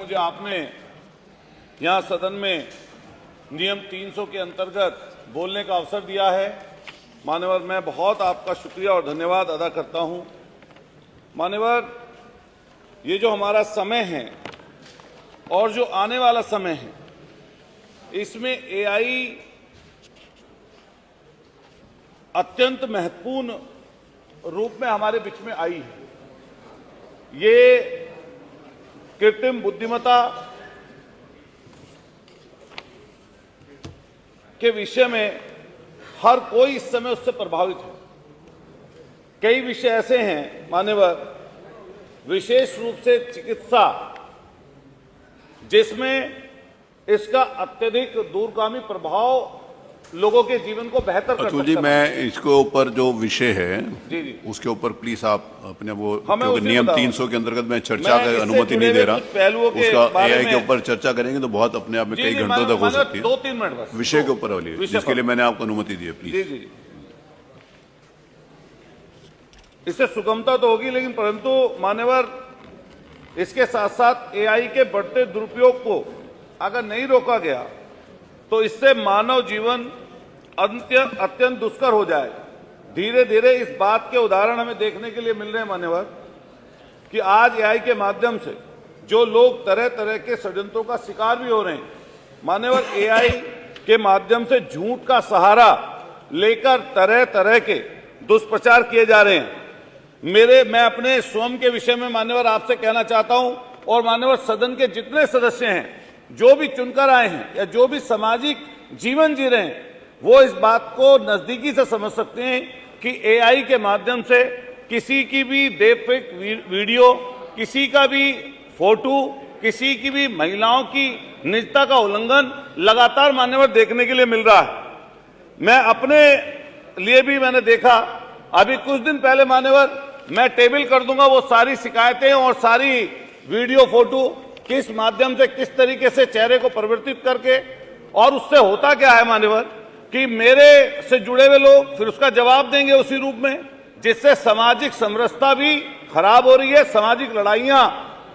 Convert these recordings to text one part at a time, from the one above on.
मुझे आपने यहाँ सदन में नियम 300 के अंतर्गत बोलने का अवसर दिया है। मान्यवर, मैं बहुत आपका शुक्रिया और धन्यवाद अदा करता हूँ। मान्यवर, ये जो हमारा समय है और जो आने वाला समय है, इसमें एआई अत्यंत महत्वपूर्ण रूप में हमारे बीच में आई है। ये कृत्रिम बुद्धिमत्ता के विषय में हर कोई इस समय उससे प्रभावित है। कई विषय ऐसे हैं मान्यवर, विशेष रूप से चिकित्सा, जिसमें इसका अत्यधिक दूरगामी प्रभाव लोगों के जीवन को बेहतर कर सकता है। जी, मैं इसके ऊपर जो विषय है जी, उसके ऊपर प्लीज आप अपने वो नियम 300 के अंतर्गत मैं चर्चा का अनुमति नहीं दे रहा, उसका एआई के ऊपर चर्चा करेंगे तो बहुत अपने आप में कई घंटों तक हो सकती है। 2-3 मिनट बस विषय के ऊपर वाली, जिसके लिए मैंने आपको अनुमति दी है, प्लीज। जी। इससे सुगमता तो होगी, लेकिन परंतु मान्यवर, इसके साथ साथ एआई के बढ़ते दुरुपयोग को अगर नहीं रोका गया तो इससे मानव जीवन अत्यंत दुष्कर हो जाएगा। धीरे धीरे इस बात के उदाहरण हमें देखने के लिए मिल रहे हैं मान्यवर, कि आज एआई के माध्यम से जो लोग तरह तरह के षड्यंत्रों का शिकार भी हो रहे हैं। मान्यवर, एआई के माध्यम से झूठ का सहारा लेकर तरह तरह के दुष्प्रचार किए जा रहे हैं। मैं अपने स्वयं के विषय में मान्यवर आपसे कहना चाहता हूं, और मान्यवर सदन के जितने सदस्य हैं, जो भी चुनकर आए हैं या जो भी सामाजिक जीवन जी रहे हैं, वो इस बात को नजदीकी से समझ सकते हैं कि एआई के माध्यम से किसी की भी डीपफेक वीडियो, किसी का भी फोटो, किसी की भी महिलाओं की निजता का उल्लंघन लगातार मान्यवर देखने के लिए मिल रहा है। मैं अपने लिए भी मैंने देखा, अभी कुछ दिन पहले मान्यवर, मैं टेबल कर दूंगा वो सारी शिकायतें और सारी वीडियो फोटो किस माध्यम से, किस तरीके से चेहरे को परिवर्तित करके, और उससे होता क्या है मान्यवर, कि मेरे से जुड़े हुए लोग फिर उसका जवाब देंगे उसी रूप में, जिससे सामाजिक समरसता भी खराब हो रही है, सामाजिक लड़ाइयां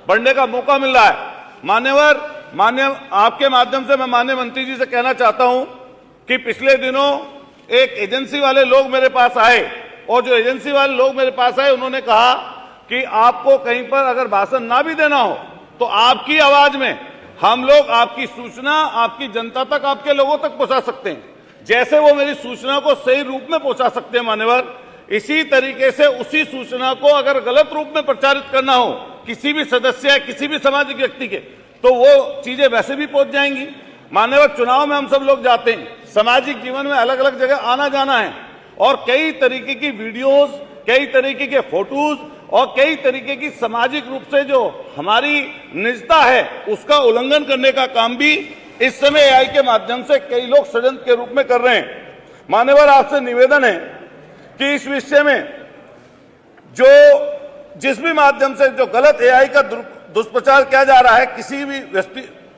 बढ़ने का मौका मिल रहा है। मान्यवर, आपके माध्यम से मैं माननीय मंत्री जी से कहना चाहता हूं कि पिछले दिनों एक एजेंसी वाले लोग मेरे पास आए, और जो एजेंसी वाले लोग मेरे पास आए, उन्होंने कहा कि आपको कहीं पर अगर भाषण ना भी देना हो तो आपकी आवाज में हम लोग आपकी सूचना आपकी जनता तक, आपके लोगों तक पहुंचा सकते हैं। जैसे वो मेरी सूचना को सही रूप में पहुंचा सकते हैं मान्यवर, इसी तरीके से उसी सूचना को अगर गलत रूप में प्रचारित करना हो किसी भी सदस्य, किसी भी सामाजिक व्यक्ति के, तो वो चीजें वैसे भी पहुंच जाएंगी। मान्यवर, चुनाव में हम सब लोग जाते हैं, सामाजिक जीवन में अलग अलग जगह आना जाना है, और कई तरीके की वीडियोस, कई तरीके के फोटोज और कई तरीके की सामाजिक रूप से जो हमारी निजता है उसका उल्लंघन करने का काम भी इस समय एआई के माध्यम से कई लोग षड्यंत्र के रूप में कर रहे हैं। मान्यवर, आपसे निवेदन है कि इस विषय में जिस भी माध्यम से जो गलत एआई का दुष्प्रचार किया जा रहा है किसी भी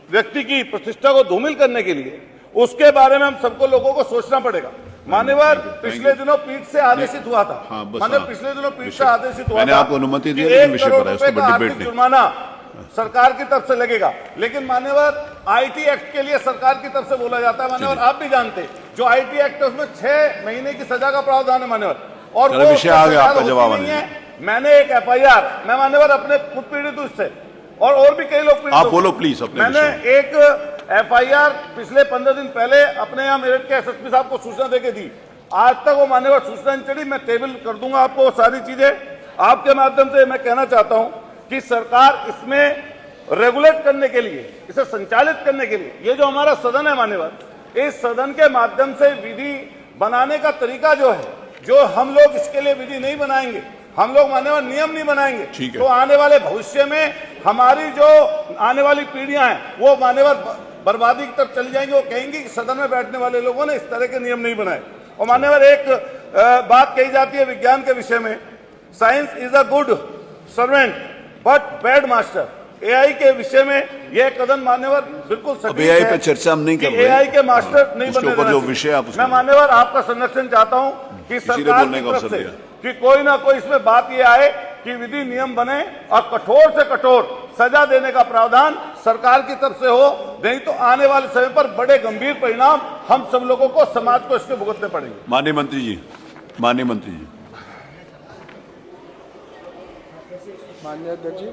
व्यक्ति की प्रतिष्ठा को धूमिल करने के लिए, उसके बारे में हम सबको लोगों को सोचना पड़ेगा। मान्यवर, पिछले दिनों पीठ से आदेशित हुआ था, पिछले दिनों पीठ से आदेशित हुआ था, मैंने आपको अनुमति दी है, विषय पर है, उसको डिबेट नहीं, जुर्माना सरकार की तरफ से लगेगा। लेकिन मान्यवर, आईटी एक्ट के लिए सरकार की तरफ से बोला जाता है मान्यवर, आप भी जानते हैं, जो आईटी एक्ट है उसमें 6 महीने की सजा का प्रावधान है मान्यवर, और वो विषय आ गया आपका जवाब नहीं है। मैंने एक एफआईआर, मैं मान्यवर अपने खुद पीड़ित हूं इससे, और भी कई लोग पीड़ित, आप बोलो प्लीज अपने। मैंने एक एफआईआर पिछले 15 दिन पहले अपने यहाँ मेरठ के एसएसपी साहब को सूचना देके दी, आज तक वो मान्यवर सूचना नहीं चढ़ी। मैं टेबल कर दूंगा आपको वो सारी चीजें। आपके माध्यम से मैं कहना चाहता हूं कि सरकार इसमें रेगुलेट करने के लिए, इसे संचालित करने के लिए, ये जो हमारा सदन है मान्यवर, इस सदन के माध्यम से विधि बनाने का तरीका जो है, जो हम लोग इसके लिए विधि नहीं बनाएंगे, हम लोग मान्यवर नियम नहीं बनाएंगे, तो आने वाले भविष्य में हमारी जो आने वाली पीढ़ियां हैं वो मान्यवर बर्बादी की तरफ चली जाएंगे। वो कहेंगे कि सदन में बैठने वाले लोगों ने इस तरह के नियम नहीं बनाए। और मान्यवर, एक बात कही जाती है विज्ञान के विषय में, science is a good servant but bad master. AI के विषय में यह कदम मान्यवर बिल्कुल सटीक है। एआई पे चर्चा हम नहीं कर रहे, एआई के मास्टर नहीं बनने देना जो विषय आप, मैं मान्यवर आपका संरक्षण चाहता हूं कि सरकार की तरफ से कि कोई ना कोई इसमें बात यह आए कि विधि नियम बने और कठोर से कठोर सजा देने का प्रावधान सरकार की तरफ से हो, नहीं तो आने वाले समय पर बड़े गंभीर परिणाम हम सब लोगों को, समाज को इसके भुगतने पड़ेंगे। माननीय मंत्री जी, माननीय मंत्री जी। माननीय अध्यक्ष जी।